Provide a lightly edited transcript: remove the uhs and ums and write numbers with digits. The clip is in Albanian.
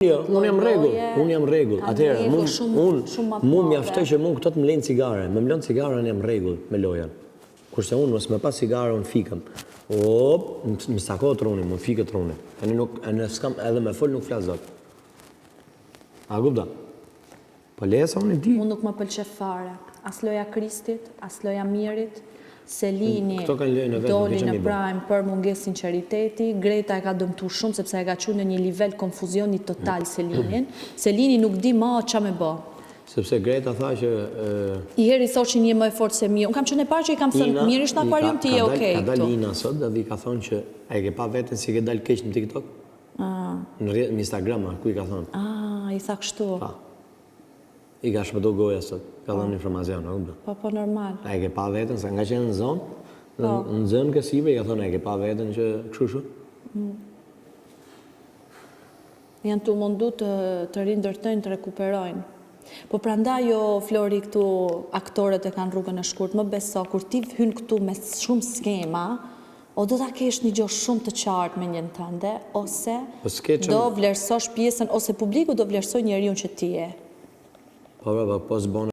Unë jam rregull. Atëherë, unë mjaftoj që mund këto të më lejnë cigare. Me mlon cigaren jam rregull me lojen. Kurse unë mos më pas cigare unë fikëm. Më stako truni, më fikë truni. Tani s'kam edhe me fol nuk flas dot. A kupta? Po lesa unë di. Unë nuk më pëlqej fare. As loja Kristit, as loja Mirit. Selini doli në Prime për mungesë sinqeriteti, Greta e ka dëmtu shumë sepse e ka qenë në një nivel konfuzioni total Selinin. Selini nuk di më ç'a më bë. Sepse Greta tha që I heri thoshin një më e fortë se mi. Unë kam qenë e parë që I kam thënë mirisht në akvarium ti je okay. Ka dalë Ina sot dhe I ka thonë që e ke pa veten si ke dalë keq në TikTok? Në Instagram, ku I ka thonë? I tha kështu. I ka shpëtu goja sot, ka dhënë informacion, Po normal. A e ke pa veten, se nga qenë në zonë, në zonë kësive, I ka thonë, a e ke pa veten që kështu? Janë të mundu të rindërtojnë, të rekuperojnë. Po prandaj jo, Flori, këtu aktorët e kanë rrugën e shkurt, më beso, kur ti hyn këtu me shumë skema, o do ta kesh një gjë shumë të qartë me njën tënde, ose do vlerësosh pjesën, ose publiku do vlerësoj njeriun që ti je. Po s'bon